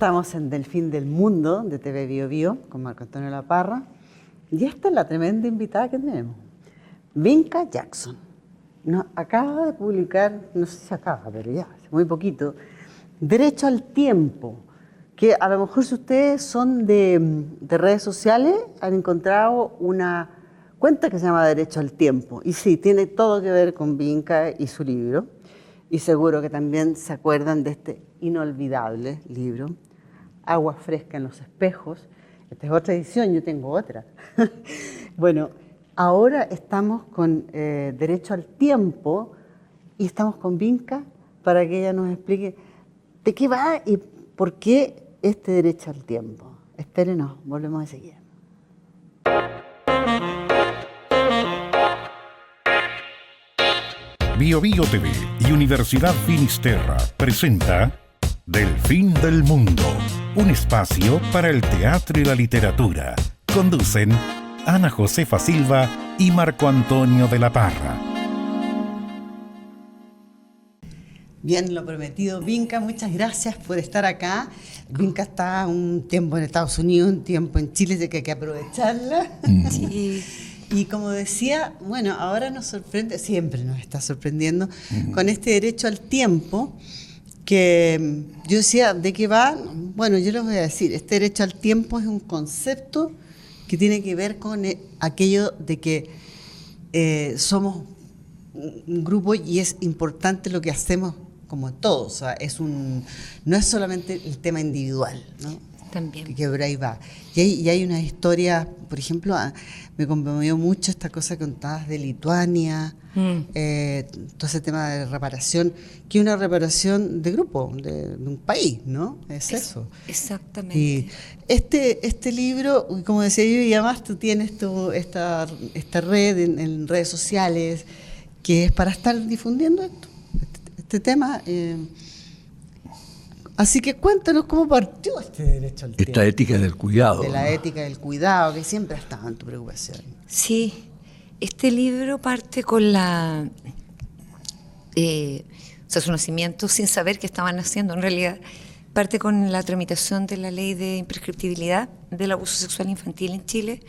Estamos en Del Fin del Mundo de TV Bio Bio con Marco Antonio Laparra y esta es la tremenda invitada que tenemos, Vinca Jackson. Nos acaba de publicar, no sé si acaba, pero ya, hace muy poquito, Derecho al Tiempo, que a lo mejor si ustedes son de redes sociales han encontrado una cuenta que se llama Derecho al Tiempo. Y sí, tiene todo que ver con Vinca y su libro. Y seguro que también se acuerdan de este inolvidable libro, Agua Fresca en los Espejos. Esta es otra edición, yo tengo otra. Bueno, ahora estamos con Derecho al Tiempo y estamos con Vinca para que ella nos explique de qué va y por qué este Derecho al Tiempo. Espérenos, volvemos enseguida. Bio Bio TV y Universidad Finisterra presenta Del Fin del Mundo, un espacio para el teatro y la literatura. Conducen Ana Josefa Silva y Marco Antonio de la Parra. Bien, lo prometido. Vinca, muchas gracias por estar acá. Vinca está un tiempo en Estados Unidos, un tiempo en Chile, así que hay que aprovecharla. Sí. Y como decía, bueno, ahora nos sorprende, siempre nos está sorprendiendo, con este derecho al tiempo, que yo decía, ¿de qué va? Bueno, yo les voy a decir, este derecho al tiempo es un concepto que tiene que ver con aquello de que somos un grupo y es importante lo que hacemos como todos, o sea, no es solamente el tema individual, ¿no? También. Que por ahí va. Y hay una historia, por ejemplo, me conmovió mucho esta cosa que contabas de Lituania, todo ese tema de reparación, que es una reparación de grupo, de un país, ¿no? Es eso. Exactamente. Y este libro, como decía yo, y además tú tienes esta red en redes sociales, que es para estar difundiendo este tema. Así que cuéntanos cómo partió este derecho al tiempo. Esta ética del cuidado. De la ética del cuidado, que siempre ha estado en tu preocupación. Sí, este libro parte con su nacimiento sin saber que estaban naciendo, en realidad. Parte con la tramitación de la ley de imprescriptibilidad del abuso sexual infantil en Chile,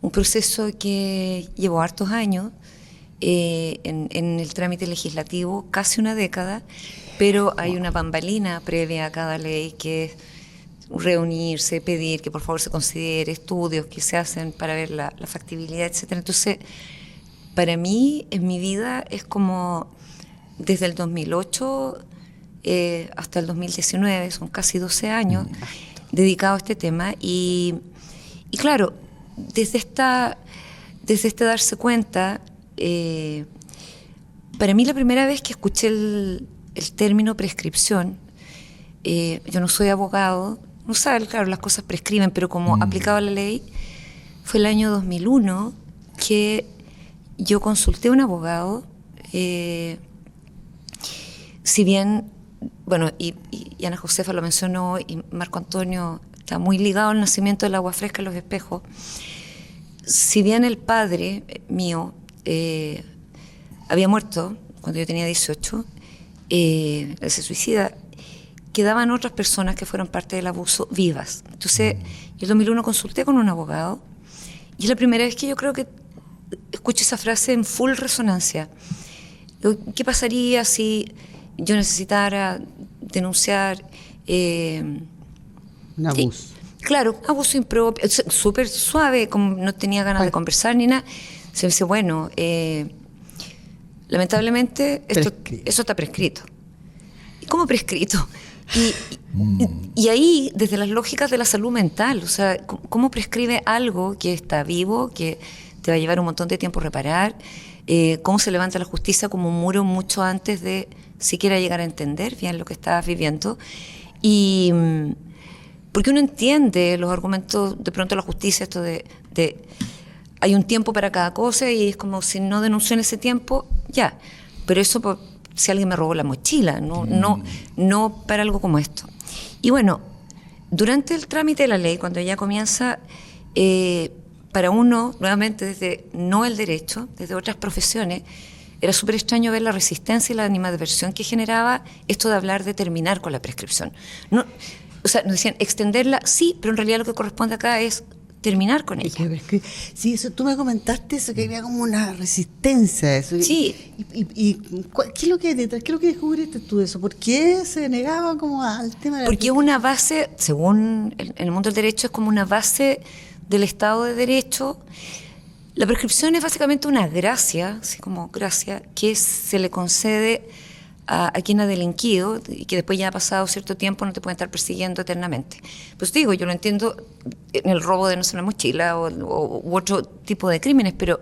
un proceso que llevó hartos años en el trámite legislativo, casi una década, pero hay una bambalina previa a cada ley que es reunirse, pedir que por favor se considere estudios que se hacen para ver la factibilidad, etcétera. Entonces, para mí, en mi vida, es como desde el 2008 hasta el 2019, son casi 12 años dedicados a este tema. Y claro, desde este darse cuenta, para mí la primera vez que escuché el término prescripción, yo no soy abogado, no sabe, claro, las cosas prescriben, pero como aplicado a la ley, fue el año 2001 que yo consulté a un abogado, si bien, bueno, y Ana Josefa lo mencionó, y Marco Antonio está muy ligado al nacimiento del agua fresca en los espejos, si bien el padre mío había muerto cuando yo tenía 18, él se suicida, quedaban otras personas que fueron parte del abuso vivas. Entonces, yo en 2001 consulté con un abogado y es la primera vez que yo creo que escucho esa frase en full resonancia. ¿Qué pasaría si yo necesitara denunciar Un abuso. Claro, abuso impropio, súper suave, como no tenía ganas de conversar ni nada. Se me dice, bueno, lamentablemente eso está prescrito. ¿Y cómo prescrito? Y ahí, desde las lógicas de la salud mental, o sea, ¿cómo prescribe algo que está vivo, que te va a llevar un montón de tiempo reparar? ¿Cómo se levanta la justicia como un muro mucho antes de siquiera llegar a entender bien lo que estabas viviendo? Y porque uno entiende los argumentos de pronto de la justicia, esto de hay un tiempo para cada cosa y es como si no denunció en ese tiempo, ya. Pero eso si alguien me robó la mochila, no para algo como esto. Y bueno, durante el trámite de la ley, cuando ella comienza, para uno, nuevamente desde no el derecho, desde otras profesiones, era súper extraño ver la resistencia y la animadversión que generaba esto de hablar de terminar con la prescripción. No, o sea, nos decían extenderla, sí, pero en realidad lo que corresponde acá es terminar con ella. Sí, eso tú me comentaste, eso que había como una resistencia a eso. Sí. ¿Qué es lo que hay detrás? ¿Qué es lo que descubriste tú de eso? ¿Por qué se negaba como al tema de la Porque es una base, según en el mundo del derecho, es como una base del Estado de Derecho. La prescripción es básicamente una gracia, así como gracia, que se le concede a quien ha delinquido y que después ya ha pasado cierto tiempo no te pueden estar persiguiendo eternamente. Pues digo, yo lo entiendo en el robo de, no sé, una mochila u otro tipo de crímenes, pero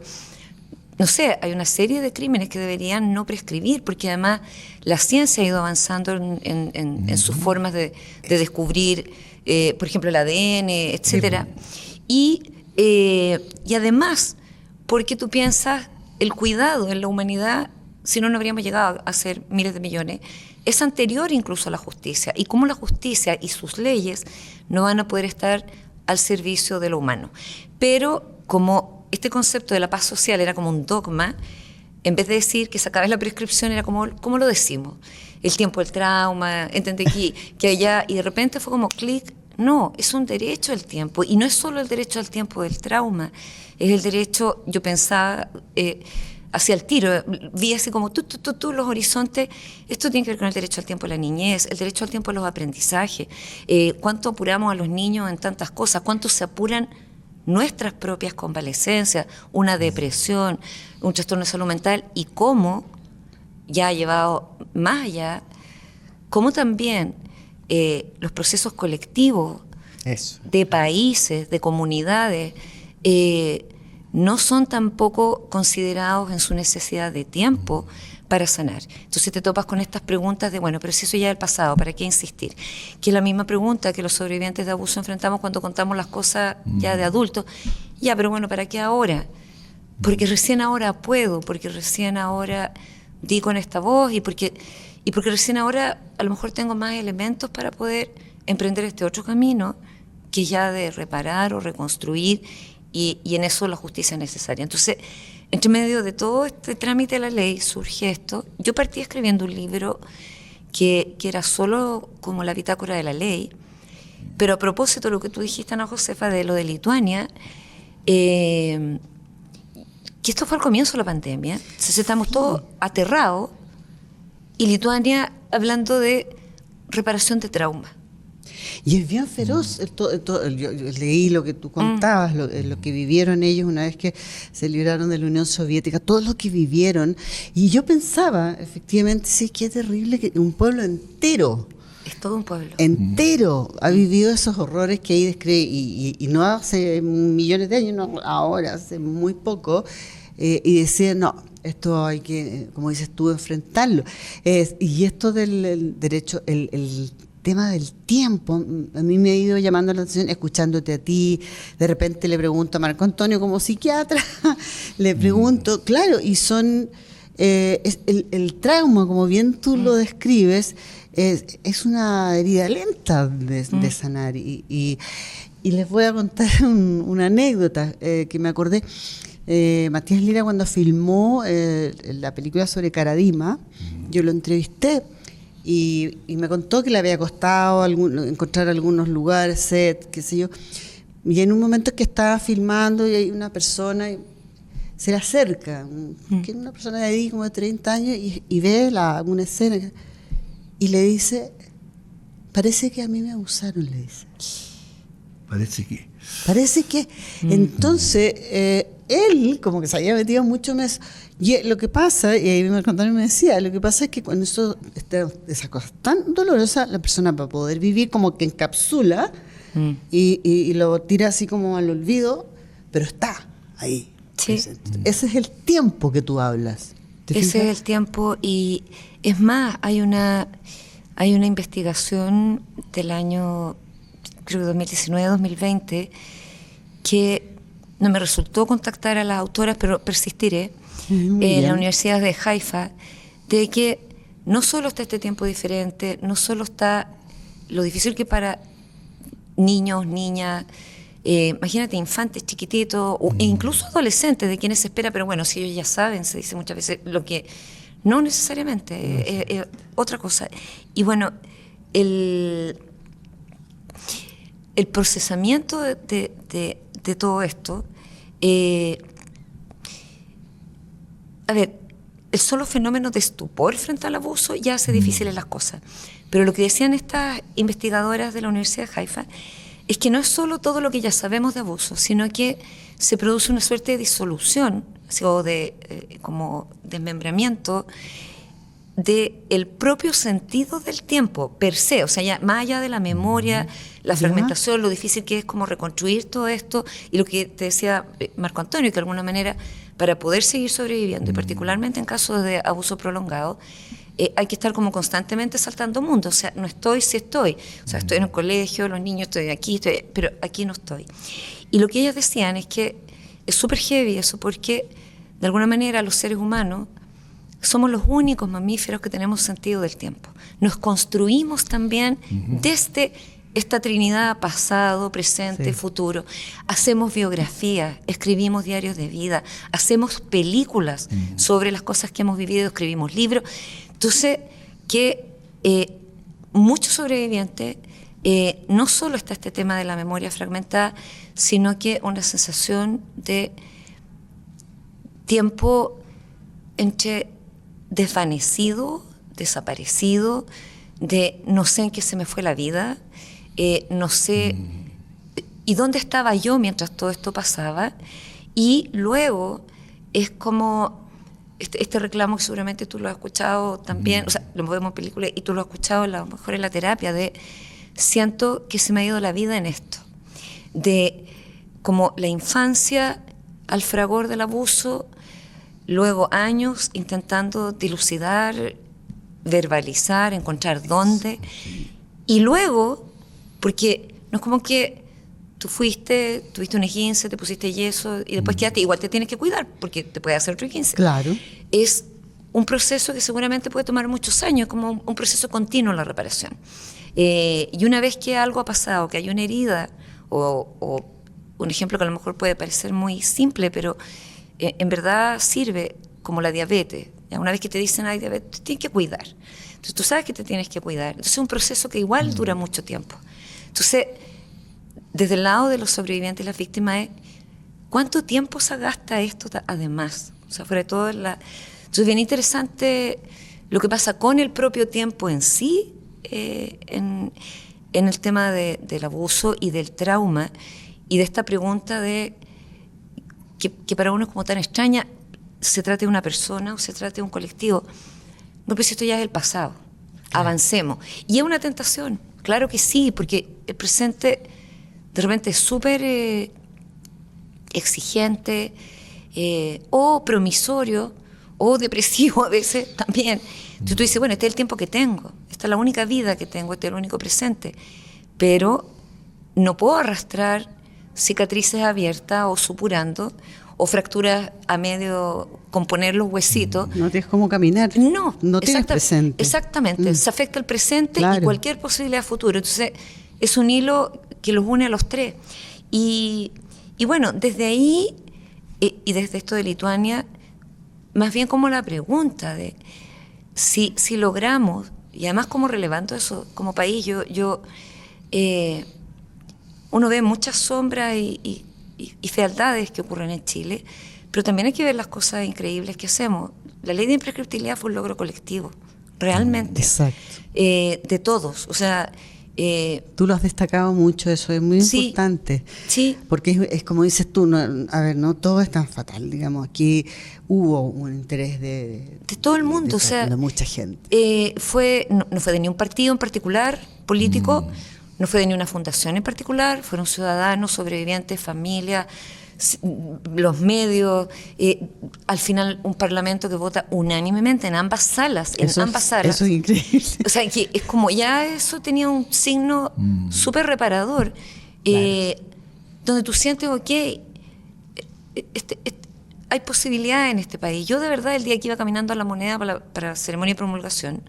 no sé, hay una serie de crímenes que deberían no prescribir, porque además la ciencia ha ido avanzando en sus formas de descubrir, por ejemplo, el ADN, etcétera. Y además, porque tú piensas, el cuidado en la humanidad, si no, no habríamos llegado a ser miles de millones, es anterior incluso a la justicia. Y cómo la justicia y sus leyes no van a poder estar al servicio de lo humano. Pero como este concepto de la paz social era como un dogma, en vez de decir que se acaba la prescripción, era como, ¿cómo lo decimos? El tiempo del trauma, entendí que allá, y de repente fue como clic. No, es un derecho al tiempo, y no es solo el derecho al tiempo del trauma, es el derecho, yo pensaba, hacia el tiro, vi así como tú, los horizontes, esto tiene que ver con el derecho al tiempo de la niñez, el derecho al tiempo de los aprendizajes, cuánto apuramos a los niños en tantas cosas, cuánto se apuran nuestras propias convalescencias, una depresión, un trastorno de salud mental, y cómo ya ha llevado más allá, cómo también los procesos colectivos de países, de comunidades, no son tampoco considerados en su necesidad de tiempo para sanar. Entonces te topas con estas preguntas de, bueno, pero si eso ya es el pasado, ¿para qué insistir? Que es la misma pregunta que los sobrevivientes de abuso enfrentamos cuando contamos las cosas ya de adultos. Ya, pero bueno, ¿para qué ahora? Porque recién ahora puedo, porque recién ahora di con esta voz y porque recién ahora a lo mejor tengo más elementos para poder emprender este otro camino que ya de reparar o reconstruir, y en eso la justicia es necesaria. Entonces, entre medio de todo este trámite de la ley surge esto. Yo partí escribiendo un libro que era solo como la bitácora de la ley, pero a propósito de lo que tú dijiste, Ana Josefa, de lo de Lituania, que esto fue al comienzo de la pandemia, entonces estamos todos aterrados, y Lituania hablando de reparación de trauma. Y es bien feroz, yo leí lo que tú contabas, lo que vivieron ellos una vez que se libraron de la Unión Soviética, todo lo que vivieron, y yo pensaba, efectivamente, sí, qué terrible que un pueblo entero, es todo un pueblo entero, ha vivido esos horrores que ahí describe, y no hace millones de años, no, ahora, hace muy poco, y decían, no, esto hay que, como dices tú, enfrentarlo. Y esto del derecho, el tema del tiempo, a mí me ha ido llamando la atención escuchándote a ti. De repente le pregunto a Marco Antonio como psiquiatra, le pregunto, claro, y son el trauma, como bien tú lo describes, es una herida lenta de sanar. Y les voy a contar una anécdota que me acordé. Matías Lira, cuando filmó la película sobre Caradima, yo lo entrevisté. Y me contó que le había costado encontrar algunos lugares, set, qué sé yo. Y en un momento que estaba filmando y hay una persona, y se le acerca, que es una persona de ahí como de 30 años, y ve una escena y le dice, parece que a mí me abusaron, le dice. Parece que. Entonces, él como que se había metido mucho en eso. Y lo que pasa, y ahí me contaron y me decía, lo que pasa es que cuando esa cosa tan dolorosa, la persona para poder vivir como que encapsula y lo tira así como al olvido, pero está ahí. Sí. Ese es el tiempo que tú hablas. Ese es el tiempo, y es más, hay una investigación del año, creo que 2019-2020, que no me resultó contactar a las autoras, pero persistiré, en la Universidad de Haifa, de que no solo está este tiempo diferente, no solo está lo difícil que para niños, niñas, imagínate infantes chiquititos, e incluso adolescentes, de quienes se espera, pero bueno, si ellos ya saben, se dice muchas veces, lo que no necesariamente, otra cosa. Y bueno, el procesamiento de todo esto, a ver, el solo fenómeno de estupor frente al abuso ya hace difíciles las cosas. Pero lo que decían estas investigadoras de la Universidad de Haifa es que no es solo todo lo que ya sabemos de abuso, sino que se produce una suerte de disolución, o de como desmembramiento del propio sentido del tiempo per se, o sea, ya más allá de la memoria, la fragmentación, lo difícil que es como reconstruir todo esto, y lo que te decía Marco Antonio, que de alguna manera para poder seguir sobreviviendo, y particularmente en casos de abuso prolongado, hay que estar como constantemente saltando mundos. O sea, no estoy, sí estoy. O sea, estoy en el colegio, los niños, estoy aquí, pero aquí no estoy. Y lo que ellas decían es que es súper heavy eso, porque de alguna manera los seres humanos somos los únicos mamíferos que tenemos sentido del tiempo. Nos construimos también desde esta trinidad pasado, presente, futuro. Hacemos biografías, escribimos diarios de vida, hacemos películas sobre las cosas que hemos vivido, escribimos libros. Entonces, que muchos sobrevivientes, no solo está este tema de la memoria fragmentada, sino que una sensación de tiempo entre desvanecido, desaparecido, de no sé en qué se me fue la vida, no sé, y dónde estaba yo mientras todo esto pasaba. Y luego es como este reclamo que seguramente tú lo has escuchado también, o sea, lo vemos en películas y tú lo has escuchado a lo mejor en la terapia, de siento que se me ha ido la vida en esto, de como la infancia al fragor del abuso, luego años intentando dilucidar, verbalizar, encontrar dónde, y luego, porque no es como que tú fuiste, tuviste un E15, te pusiste yeso y después quedaste, igual te tienes que cuidar porque te puede hacer otro E15. Claro. Es un proceso que seguramente puede tomar muchos años, como un proceso continuo la reparación. Y una vez que algo ha pasado, que hay una herida, o un ejemplo que a lo mejor puede parecer muy simple, pero en verdad sirve como la diabetes. ¿Ya? Una vez que te dicen hay diabetes, te tienes que cuidar. Entonces tú sabes que te tienes que cuidar. Entonces es un proceso que igual dura mucho tiempo. Entonces, desde el lado de los sobrevivientes y las víctimas es ¿cuánto tiempo se gasta esto además? O sea, fuera de todo entonces es bien interesante lo que pasa con el propio tiempo en sí, en el tema del abuso y del trauma, y de esta pregunta de que para uno es como tan extraña, se trate de una persona o se trate de un colectivo. No, pero si esto ya es el pasado, avancemos. Y es una tentación, claro que sí, porque el presente de repente es súper exigente, o promisorio, o depresivo a veces también. Entonces tú dices, bueno, este es el tiempo que tengo, esta es la única vida que tengo, este es el único presente. Pero no puedo arrastrar cicatrices abiertas o supurando, o fracturas a medio componer los huesitos. No tienes cómo caminar. No tienes presente. Exactamente, se afecta el presente Claro. y cualquier posibilidad futuro. Entonces es un hilo que los une a los tres. Y bueno, desde ahí, y desde esto de Lituania, más bien como la pregunta de si logramos, y además como relevando eso como país, uno ve muchas sombras y fealdades que ocurren en Chile, pero también hay que ver las cosas increíbles que hacemos. La ley de imprescriptibilidad fue un logro colectivo, realmente. Exacto. De todos, o sea... Tú lo has destacado mucho, eso es muy Sí, importante. sí. Porque es como dices tú, no todo es tan fatal, digamos, aquí hubo un interés de todo el mundo, o sea, de mucha gente. No fue de ni un partido en particular político, no fue de ni una fundación en particular, fueron ciudadanos, sobrevivientes, familias, los medios, al final un parlamento que vota unánimemente en ambas salas, Eso es increíble. O sea, que es como ya eso tenía un signo súper reparador, donde tú sientes, ok, hay posibilidades en este país. Yo de verdad el día que iba caminando a la Moneda para ceremonia de promulgación,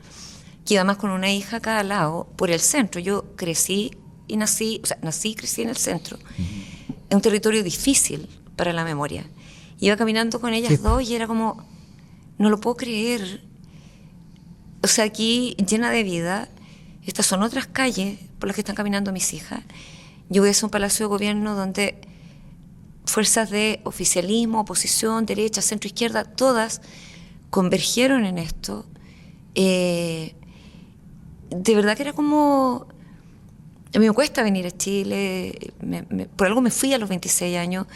que iba más con una hija a cada lado, por el centro. Yo crecí y nací y crecí en el centro. Es un territorio difícil para la memoria. Iba caminando con ellas dos y era como, no lo puedo creer. O sea, aquí llena de vida, estas son otras calles por las que están caminando mis hijas, yo hubiese un palacio de gobierno donde fuerzas de oficialismo, oposición, derecha, centro, izquierda, todas convergieron en esto. De verdad que era como... A mí me cuesta venir a Chile, por algo me fui a los 26 años,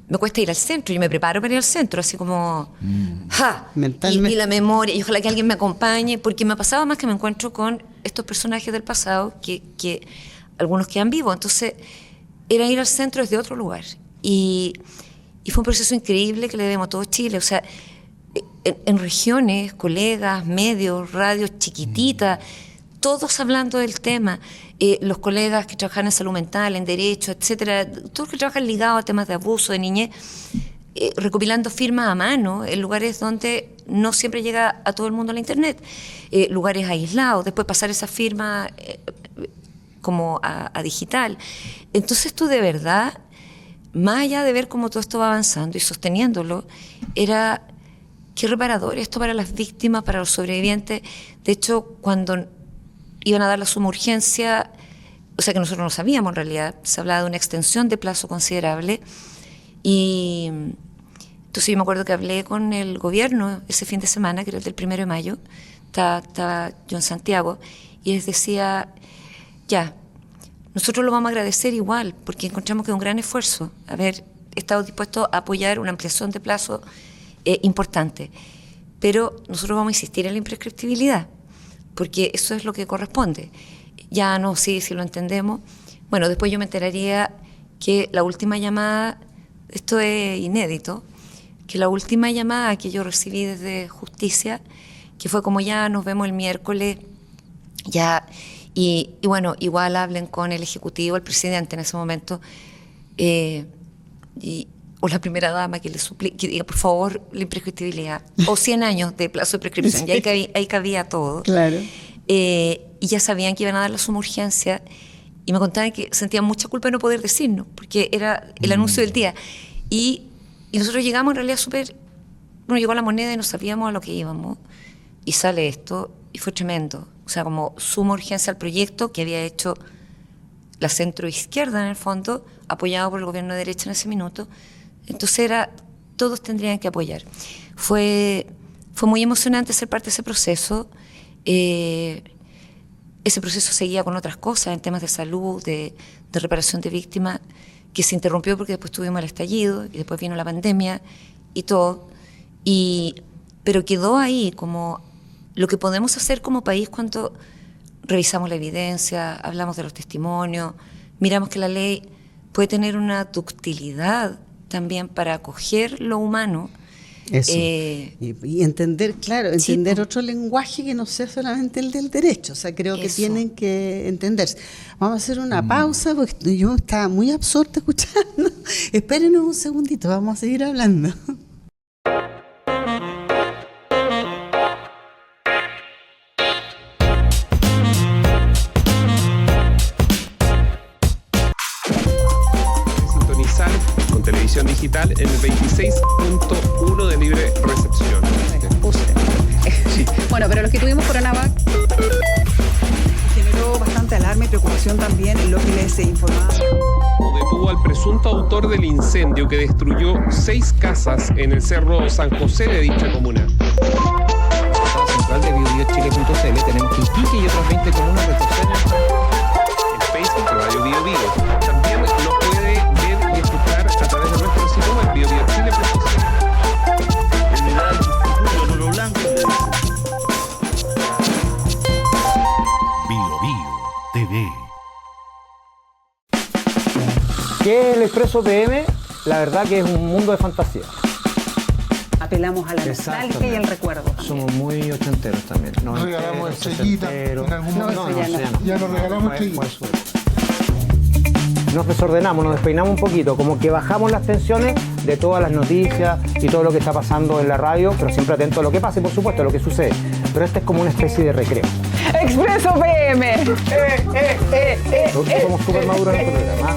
me cuesta ir al centro, yo me preparo para ir al centro, así como... Mentalmente. Y la memoria, y ojalá que alguien me acompañe, porque me ha pasado más que me encuentro con estos personajes del pasado, que algunos quedan vivos, entonces era ir al centro desde otro lugar. Y fue un proceso increíble que le debemos a todo Chile, o sea, en regiones, colegas, medios, radios chiquititas, todos hablando del tema, los colegas que trabajan en salud mental, en derecho, etcétera, todos que trabajan ligados a temas de abuso, de niñez, recopilando firmas a mano en lugares donde no siempre llega a todo el mundo la internet, lugares aislados, después pasar esa firma como a digital. Entonces tú de verdad, más allá de ver cómo todo esto va avanzando y sosteniéndolo, era qué reparador esto para las víctimas, para los sobrevivientes. De hecho, cuando iban a dar la suma urgencia, o sea que nosotros no sabíamos en realidad, se hablaba de una extensión de plazo considerable, y entonces yo me acuerdo que hablé con el gobierno ese fin de semana, que era el del 1 de mayo, estaba yo en Santiago, y les decía, ya, nosotros lo vamos a agradecer igual, porque encontramos que es un gran esfuerzo haber estado dispuestos a apoyar una ampliación de plazo importante, pero nosotros vamos a insistir en la imprescriptibilidad, porque eso es lo que corresponde. Ya no, sí lo entendemos. Bueno, después yo me enteraría que la última llamada, esto es inédito, que la última llamada que yo recibí desde Justicia, que fue como ya nos vemos el miércoles, ya, y bueno, igual hablen con el Ejecutivo, el presidente en ese momento, o la primera dama que le suplique, que diga, por favor, la imprescriptibilidad, o 100 años de plazo de prescripción, sí. Y ahí cabía todo. Claro. Y ya sabían que iban a dar la suma urgencia, y me contaban que sentían mucha culpa de no poder decirnos, porque era el anuncio del día. Y nosotros llegamos en realidad bueno, llegó la moneda y no sabíamos a lo que íbamos, y sale esto, y fue tremendo. O sea, como suma urgencia al proyecto que había hecho la centroizquierda en el fondo, apoyado por el gobierno de derecha en ese minuto. Entonces todos tendrían que apoyar. Fue muy emocionante ser parte de ese proceso. Ese proceso seguía con otras cosas en temas de salud, de reparación de víctimas, que se interrumpió porque después tuvimos el estallido y después vino la pandemia y todo. Pero quedó ahí como lo que podemos hacer como país cuando revisamos la evidencia, hablamos de los testimonios, miramos que la ley puede tener una ductilidad también para acoger lo humano. Eso. Y entender, claro, entender sí, otro lenguaje que no sea solamente el del derecho. O sea, creo que tienen que entenderse. Vamos a hacer una pausa porque yo estaba muy absorta escuchando. Espérenos un segundito, vamos a seguir hablando. Televisión digital en el 26.1 de libre recepción. Sí. Bueno, pero los que tuvimos Coronavac generó bastante alarma y preocupación también en lo que les informaba. Detuvo al presunto autor del incendio que destruyó 6 casas en el Cerro San José de dicha comuna. La central de biobiochile.cl tenemos Iquique y otras 20 comunas retroceden en Facebook Radio Bio Bio. También nos puede ver y escuchar a través de nuestro sitio web biobiochile.cl. Bio Bio TV. ¿Qué es el Expreso PM? La verdad que es un mundo de fantasía. Apelamos a la nostalgia y al recuerdo. Somos muy ochenteros también. Nos regalamos estrellitas en algún momento. Ya nos regalamos estrellitas. Nos desordenamos, nos despeinamos un poquito, como que bajamos las tensiones de todas las noticias y todo lo que está pasando en la radio, pero siempre atento a lo que pase, por supuesto, a lo que sucede. Pero este es como una especie de recreo. ¡Expreso PM! Nosotros somos súper maduros en este programa.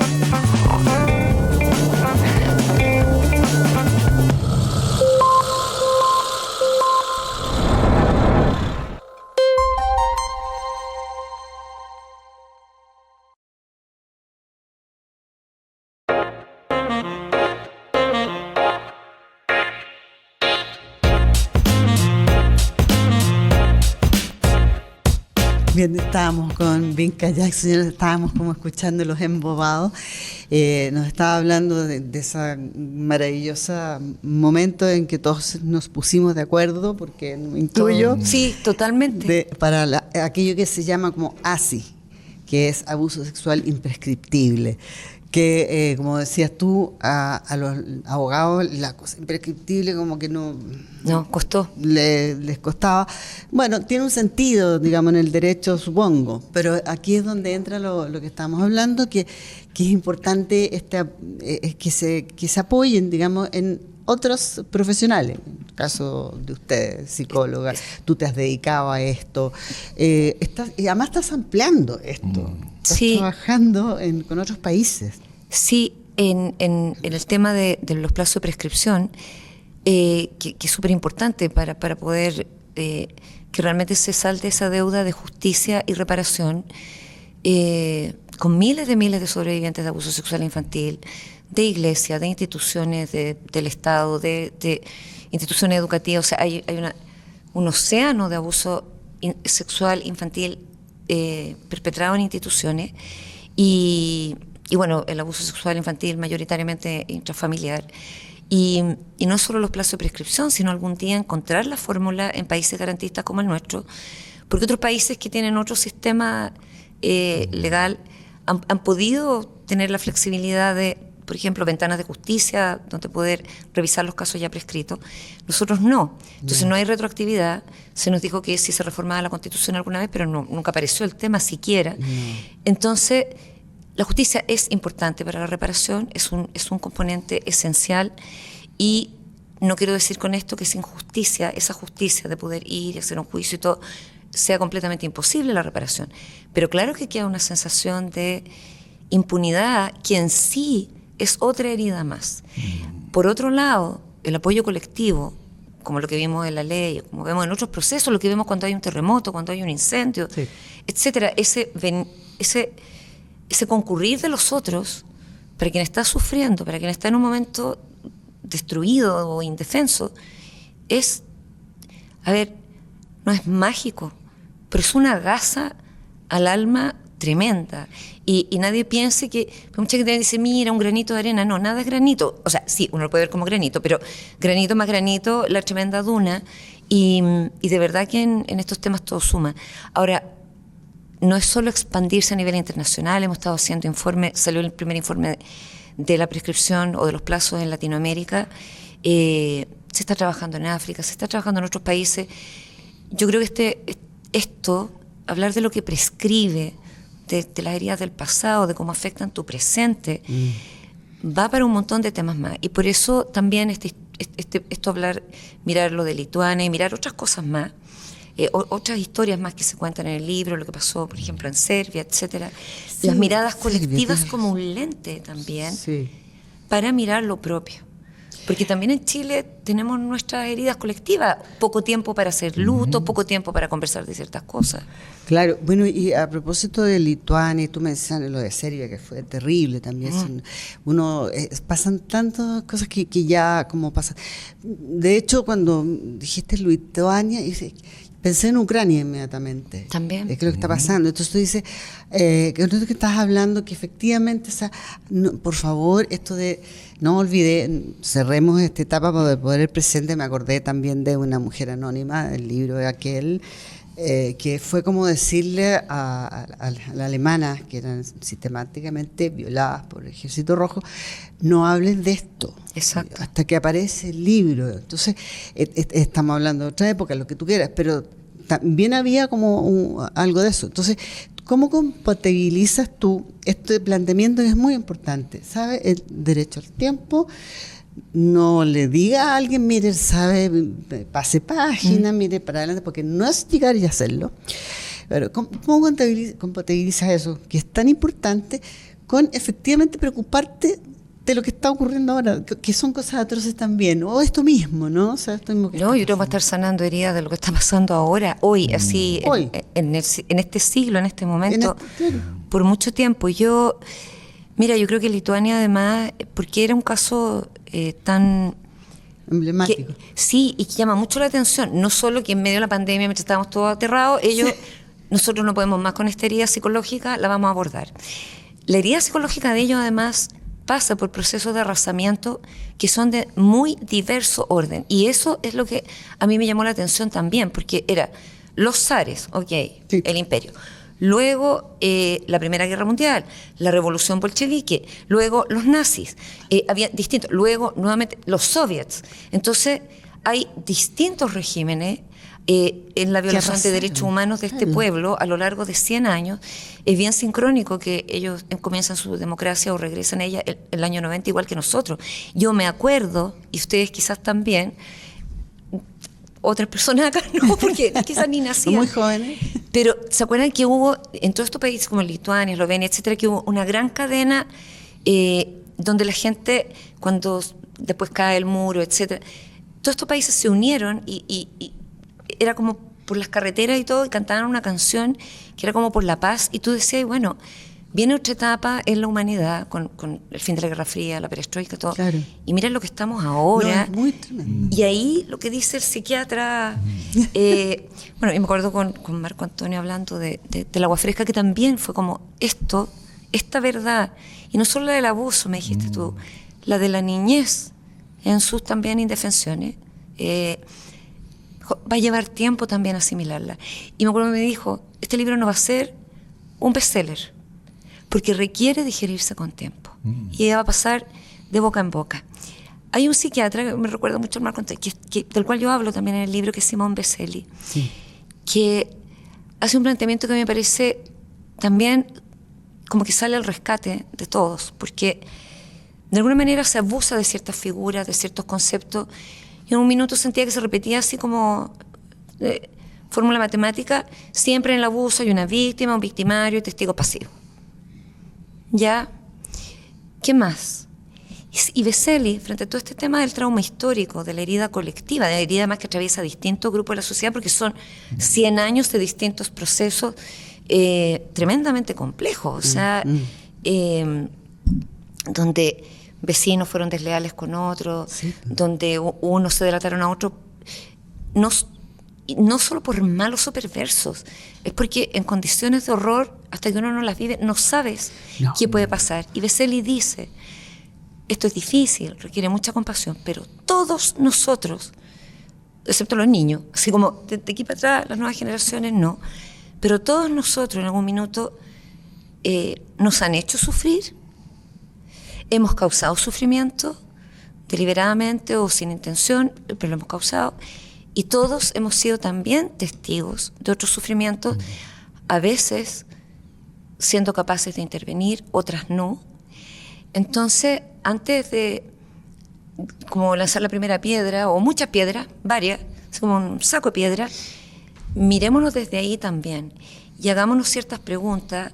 Bien, estábamos con Vinca Jackson, estábamos como escuchando los embobados. Nos estaba hablando de ese maravilloso momento en que todos nos pusimos de acuerdo, porque me intuyo. Sí, totalmente. Para aquello que se llama como ASI, que es abuso sexual imprescriptible. Que, como decías tú, a los abogados la cosa imprescriptible como que no costó. Les costaba. Bueno, tiene un sentido, digamos, en el derecho, supongo, pero aquí es donde entra lo que estamos hablando, que es importante que se apoyen, digamos, en otros profesionales. En el caso de usted, psicóloga, tú te has dedicado a esto, y además estás ampliando esto. Estás trabajando con otros países. Sí, en el tema de los plazos de prescripción, que es súper importante para poder que realmente se salte esa deuda de justicia y reparación, con miles de sobrevivientes de abuso sexual infantil, de iglesia, de instituciones del Estado, de instituciones educativas. O sea, hay un océano de abuso sexual infantil perpetrado en instituciones y bueno, el abuso sexual infantil mayoritariamente intrafamiliar. Y no solo los plazos de prescripción, sino algún día encontrar la fórmula en países garantistas como el nuestro, porque otros países que tienen otro sistema legal han podido tener la flexibilidad de, por ejemplo, ventanas de justicia, donde poder revisar los casos ya prescritos. Nosotros no. Entonces no hay retroactividad. Se nos dijo que si se reformaba la Constitución alguna vez, pero nunca apareció el tema siquiera. Entonces, la justicia es importante para la reparación, es un componente esencial, y no quiero decir con esto que sin justicia, esa justicia de poder ir y hacer un juicio y todo, sea completamente imposible la reparación. Pero claro que queda una sensación de impunidad que en sí es otra herida más. Por otro lado, el apoyo colectivo, como lo que vimos en la ley, como vemos en otros procesos, lo que vemos cuando hay un terremoto, cuando hay un incendio, etcétera, ese concurrir de los otros para quien está sufriendo, para quien está en un momento destruido o indefenso, no es mágico, pero es una gasa al alma tremenda. Y nadie piense que, mucha gente dice, mira, un granito de arena. No, nada es granito. O sea, sí, uno lo puede ver como granito, pero granito más granito, la tremenda duna. Y de verdad que en estos temas todo suma. Ahora, no es solo expandirse a nivel internacional. Hemos estado haciendo informes, salió el primer informe de la prescripción o de los plazos en Latinoamérica. Se está trabajando en África, se está trabajando en otros países. Yo creo que hablar de lo que prescribe, de las heridas del pasado, de cómo afectan tu presente, va para un montón de temas más. Y por eso también esto mirar lo de Lituania y mirar otras cosas más, otras historias más que se cuentan en el libro, lo que pasó, por ejemplo, en Serbia, etcétera. Sí, las miradas colectivas Serbia, como un lente también, para mirar lo propio. Porque también en Chile tenemos nuestras heridas colectivas, poco tiempo para hacer luto, poco tiempo para conversar de ciertas cosas. Claro, bueno, y a propósito de Lituania, tú me decías lo de Serbia, que fue terrible también. Pasan tantas cosas que ya como pasan. De hecho, cuando dijiste Lituania, pensé en Ucrania inmediatamente. También. Es lo que está pasando. Entonces tú dices, que estás hablando, que efectivamente, por favor, esto de, no olvidé, cerremos esta etapa para poder el presente. Me acordé también de Una mujer anónima, el libro de aquel, que fue como decirle a la alemana, que eran sistemáticamente violadas por el Ejército Rojo, no hables de esto. Exacto. Hasta que aparece el libro. Entonces, estamos hablando de otra época, lo que tú quieras, pero también había como algo de eso. Entonces, ¿cómo compatibilizas tú este planteamiento que es muy importante? ¿Sabes? El derecho al tiempo. No le diga a alguien, mire, sabe, pase página, mire para adelante, porque no es llegar y hacerlo. Pero ¿cómo compatibilizas eso, que es tan importante, con efectivamente preocuparte de lo que está ocurriendo ahora, que son cosas atroces también, o esto mismo, ¿no? O sea, esto mismo que yo creo que va a estar sanando heridas de lo que está pasando ahora, hoy, así, hoy. En este siglo, en este momento, por mucho tiempo. Yo creo que Lituania, además, porque era un caso tan emblemático. Sí, y que llama mucho la atención, no solo que en medio de la pandemia, mientras estábamos todos aterrados, ellos nosotros no podemos más con esta herida psicológica, la vamos a abordar. La herida psicológica de ellos, además, pasa por procesos de arrasamiento que son de muy diverso orden. Y eso es lo que a mí me llamó la atención también, porque era los zares, el imperio. Luego la Primera Guerra Mundial, la Revolución Bolchevique, luego los nazis, había distintos, luego nuevamente los soviets. Entonces hay distintos regímenes en la violación de derechos humanos de este pueblo a lo largo de 100 años. Es bien sincrónico que ellos comienzan su democracia o regresan a ella el año 90 igual que nosotros. Yo me acuerdo, y ustedes quizás también, otras personas acá no, porque quizás ni nacían. Muy jóvenes. Pero ¿se acuerdan que hubo en todos estos países como Lituania, Eslovenia, etcétera, que hubo una gran cadena donde la gente, cuando después cae el muro, etcétera, todos estos países se unieron y era como por las carreteras y todo, y cantaban una canción que era como por la paz, y tú decías, bueno, viene otra etapa en la humanidad con el fin de la Guerra Fría, la perestroika, todo. Claro. Y mira lo que estamos ahora. No, es muy tremendo. Y ahí lo que dice el psiquiatra, bueno, y me acuerdo con Marco Antonio hablando del agua fresca, que también fue como esta verdad, y no solo la del abuso, me dijiste tú, la de la niñez en sus también indefensiones, va a llevar tiempo también asimilarla. Y me acuerdo que me dijo, este libro no va a ser un bestseller, porque requiere digerirse con tiempo. Y va a pasar de boca en boca. Hay un psiquiatra, que me recuerda mucho al Marco Antonio, del cual yo hablo también en el libro, que es Simone Vesely, que hace un planteamiento que me parece también como que sale al rescate de todos, porque de alguna manera se abusa de ciertas figuras, de ciertos conceptos. Y en un minuto sentía que se repetía así como fórmula matemática, siempre en el abuso hay una víctima, un victimario y testigo pasivo. ¿Ya? ¿Qué más? Y Vesely, frente a todo este tema del trauma histórico, de la herida colectiva, de la herida más que atraviesa distintos grupos de la sociedad, porque son 100 años de distintos procesos tremendamente complejos, o sea, donde vecinos fueron desleales con otros, donde unos se delataron a otros, no solo por malos o perversos, es porque en condiciones de horror, hasta que uno no las vive, no sabes qué puede pasar. Y Vesely dice, esto es difícil, requiere mucha compasión, pero todos nosotros, excepto los niños, así como de aquí para atrás, las nuevas generaciones no, pero todos nosotros en algún minuto nos han hecho sufrir, hemos causado sufrimiento, deliberadamente o sin intención, pero lo hemos causado, y todos hemos sido también testigos de otros sufrimientos, a veces siendo capaces de intervenir, otras no. Entonces, antes de como lanzar la primera piedra, o muchas piedras, varias, es como un saco de piedra, mirémonos desde ahí también y hagámonos ciertas preguntas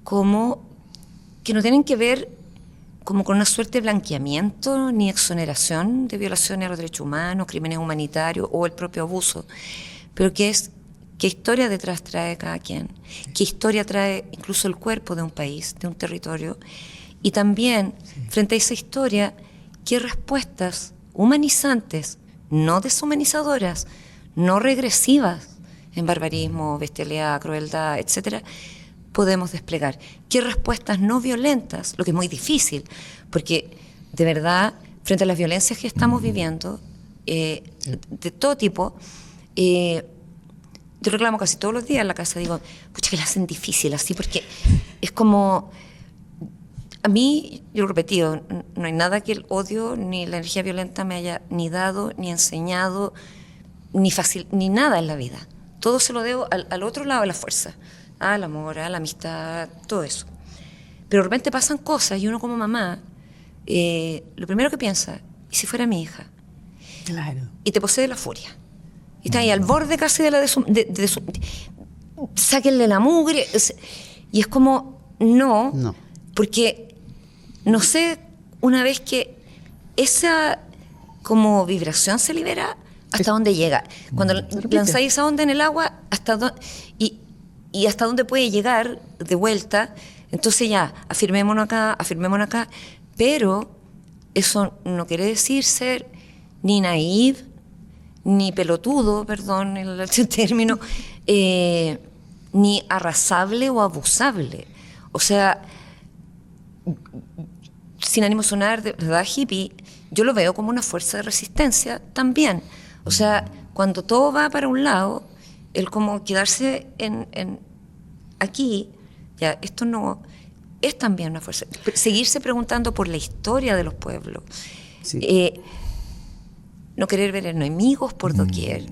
como que no tienen que ver como con una suerte de blanqueamiento ni exoneración de violaciones a los derechos humanos, crímenes humanitarios o el propio abuso, pero que es qué historia detrás trae cada quien, qué historia trae incluso el cuerpo de un país, de un territorio, y también frente a esa historia, qué respuestas humanizantes, no deshumanizadoras, no regresivas en barbarismo, bestialidad, crueldad, etcétera, podemos desplegar. ¿Qué respuestas no violentas? Lo que es muy difícil, porque de verdad, frente a las violencias que estamos viviendo, de todo tipo, yo reclamo casi todos los días en la casa, digo, pucha, que la hacen difícil así, porque es como, a mí, yo lo he repetido, no hay nada que el odio ni la energía violenta me haya ni dado, ni enseñado, ni fácil, ni nada en la vida. Todo se lo debo al otro lado de la fuerza, al amor, a la amistad, todo eso. Pero de repente pasan cosas y uno como mamá, lo primero que piensa, ¿y si fuera mi hija? Claro. Y te posee la furia. Y está ahí al borde casi de la sáquenle la mugre. Y es como, no, porque no sé, una vez que esa como vibración se libera, ¿hasta dónde llega? Cuando lanzáis esa onda en el agua, ¿hasta dónde? Y hasta dónde puede llegar de vuelta. Entonces ya, afirmémonos acá, pero eso no quiere decir ser ni naïve, ni pelotudo, perdón el término, ni arrasable o abusable. O sea, sin ánimo de sonar de verdad hippie, yo lo veo como una fuerza de resistencia también. O sea, cuando todo va para un lado, el como quedarse aquí, ya, esto no es también una fuerza. Seguirse preguntando por la historia de los pueblos. Sí. No querer ver enemigos por doquier.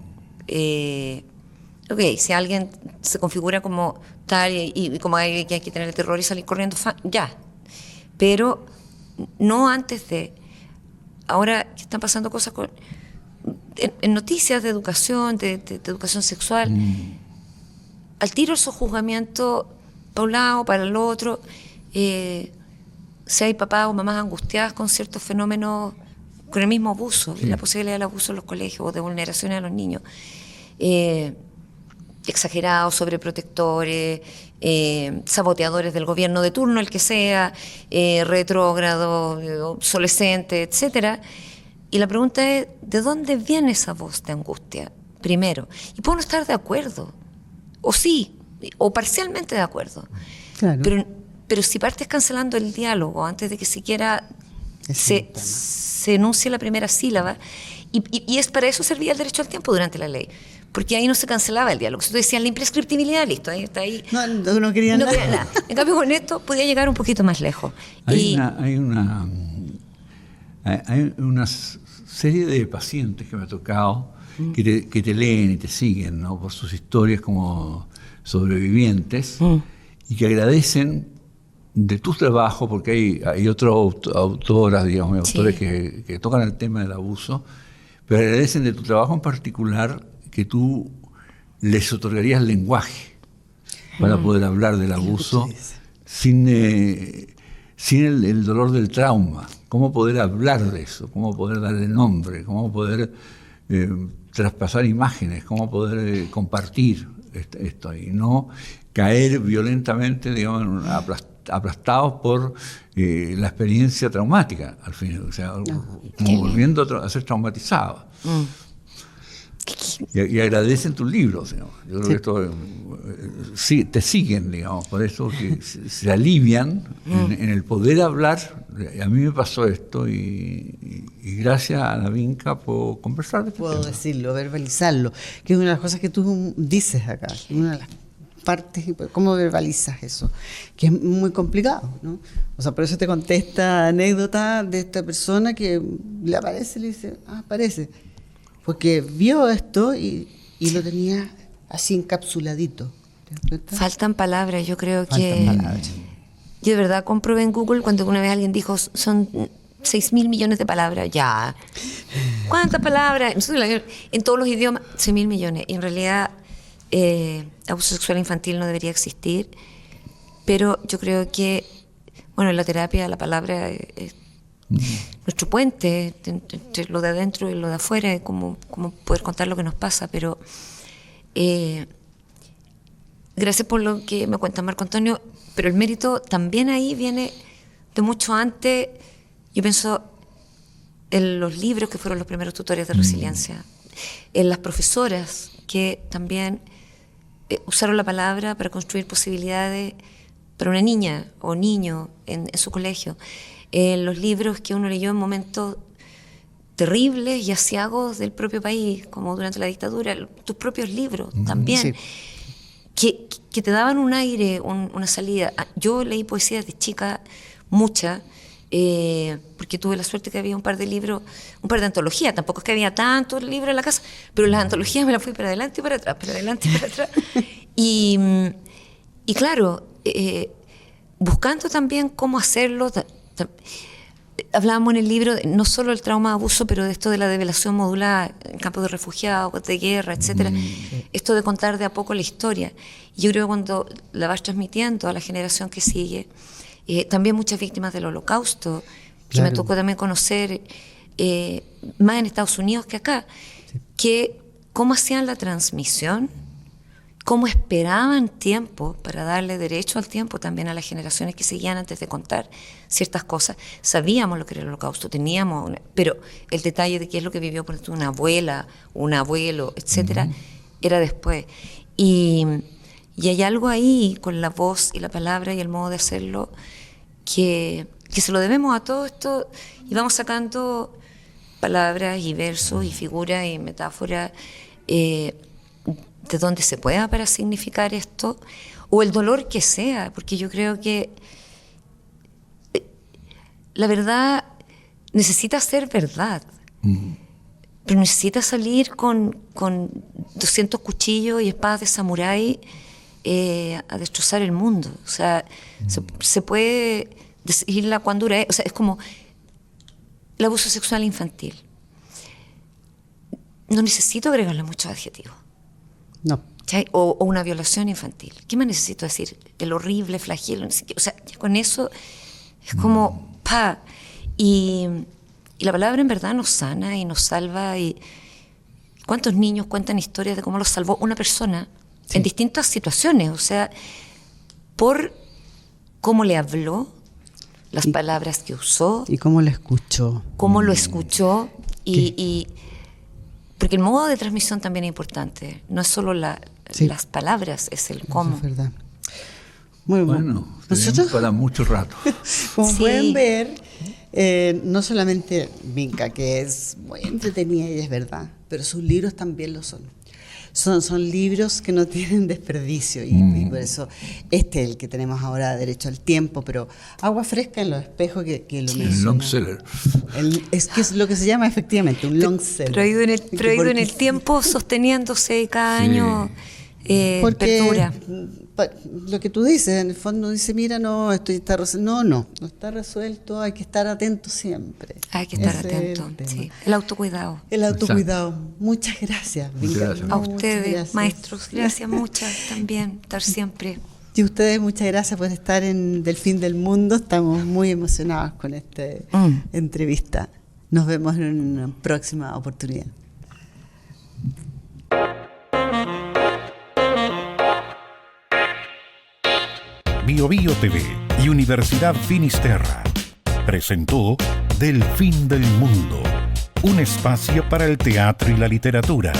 Ok, si alguien se configura como tal y como hay que tener el terror y salir corriendo, ya. Pero no antes de... Ahora que están pasando cosas en noticias de educación, de educación sexual, al tiro el sojuzgamiento para un lado, para el otro, si hay papás o mamás angustiadas con ciertos fenómenos, con el mismo abuso, y la posibilidad del abuso en los colegios o de vulneraciones a los niños, exagerados, sobreprotectores, saboteadores del gobierno de turno, el que sea, retrógrados, obsolescentes, etcétera. Y la pregunta es, ¿de dónde viene esa voz de angustia? Primero. Y puedo no estar de acuerdo, o sí, o parcialmente de acuerdo. Claro. Pero si partes cancelando el diálogo antes de que siquiera se enuncie la primera sílaba, y es para eso servía el derecho al tiempo durante la ley, porque ahí no se cancelaba el diálogo. Si tú decías la imprescriptibilidad, listo, ahí está ahí. No quería nada. En cambio, con esto podía llegar un poquito más lejos. Hay una serie de pacientes que me ha tocado que te leen y te siguen, ¿no? Por sus historias como sobrevivientes y que agradecen de tu trabajo, porque hay otras autoras, digamos, autores que tocan el tema del abuso, pero agradecen de tu trabajo en particular que tú les otorgarías lenguaje para poder hablar del abuso sin el dolor del trauma. Cómo poder hablar de eso, cómo poder darle nombre, cómo poder traspasar imágenes, cómo poder compartir esto y no caer violentamente, digamos, aplastados por la experiencia traumática, al fin, o sea, como volviendo a ser traumatizados. Y agradecen tus libros, digamos. Yo creo que esto sí, te siguen, digamos, por eso que se alivian en el poder hablar. A mí me pasó esto y gracias a la Vinca puedo conversar de este tema. Puedo decirlo, verbalizarlo, que es una de las cosas que tú dices acá, una de las partes, cómo verbalizas eso, que es muy complicado, ¿no? O sea, por eso te conté esta anécdota de esta persona que le aparece y le dice, aparece, porque vio esto y lo tenía así encapsuladito. Faltan palabras, yo creo que... Yo de verdad comprobé en Google cuando una vez alguien dijo, son 6.000 millones de palabras. Ya. ¿Cuántas palabras? En todos los idiomas, 6.000 millones. Y en realidad, abuso sexual infantil no debería existir. Pero yo creo que, bueno, en la terapia la palabra es nuestro puente entre lo de adentro y lo de afuera, como poder contar lo que nos pasa. Pero gracias por lo que me cuenta Marco Antonio, pero el mérito también ahí viene de mucho antes. Yo pienso en los libros que fueron los primeros tutores de resiliencia, en las profesoras que también usaron la palabra para construir posibilidades para una niña o niño en su colegio, en los libros que uno leyó en momentos terribles y aciagos del propio país, como durante la dictadura, tus propios libros también. Sí. Que te daban un aire, una salida. Yo leí poesía de chica, mucha, porque tuve la suerte que había un par de libros, un par de antologías. Tampoco es que había tantos libros en la casa, pero las antologías me las fui para adelante y para atrás, para adelante y para atrás. Y claro, buscando también cómo hacerlo. Hablábamos en el libro no solo del trauma de abuso, pero de esto de la develación modulada en campos de refugiados, de guerra, etcétera. Esto de contar de a poco la historia. Y yo creo que cuando la vas transmitiendo a la generación que sigue, también muchas víctimas del Holocausto, que me tocó también conocer más en Estados Unidos que acá, que cómo hacían la transmisión, cómo esperaban tiempo para darle derecho al tiempo también a las generaciones que seguían antes de contar ciertas cosas. Sabíamos lo que era el Holocausto, pero el detalle de qué es lo que vivió por ejemplo, una abuela, un abuelo, etcétera, era después. Y Y hay algo ahí con la voz y la palabra y el modo de hacerlo que se lo debemos a todo esto, y vamos sacando palabras y versos y figuras y metáforas de donde se pueda para significar esto, o el dolor que sea, porque yo creo que la verdad necesita ser verdad, pero necesita salir con 200 cuchillos y espadas de samurái a destrozar el mundo. O sea, se puede decirla cuando dura. O sea, es como el abuso sexual infantil. No necesito agregarle muchos adjetivos. No. O una violación infantil. ¿Qué más necesito decir? El horrible flagelo. O sea, con eso es como ¡pa! Y la palabra en verdad nos sana y nos salva. Y ¿cuántos niños cuentan historias de cómo los salvó una persona en distintas situaciones? O sea, por cómo le habló, las palabras que usó. Y cómo lo escuchó. Cómo lo escuchó. Y porque el modo de transmisión también es importante. No es solo las palabras, es el cómo. Eso es verdad. Muy bueno. Nosotros para mucho rato. Como pueden ver, no solamente Vinca, que es muy entretenida y es verdad, pero sus libros también lo son. Son libros que no tienen desperdicio y por eso este es el que tenemos ahora, Derecho al Tiempo, pero Agua Fresca en los Espejos, que lo menciona. El long seller. Es que es lo que se llama efectivamente un long seller. Prohibido en el tiempo, sosteniéndose cada año. Perdura. Lo que tú dices, en el fondo dice, mira, no, esto está resuelto. No está resuelto, hay que estar atento siempre. Hay que estar atento, sí. El autocuidado. El autocuidado. Exacto. Muchas gracias, Vinca. A ustedes, maestros, gracias muchas también, estar siempre. Y ustedes, muchas gracias por estar en Del Fin del Mundo. Estamos muy emocionados con esta entrevista. Nos vemos en una próxima oportunidad. BioBio TV y Universidad Finisterra presentó Del Fin del Mundo, un espacio para el teatro y la literatura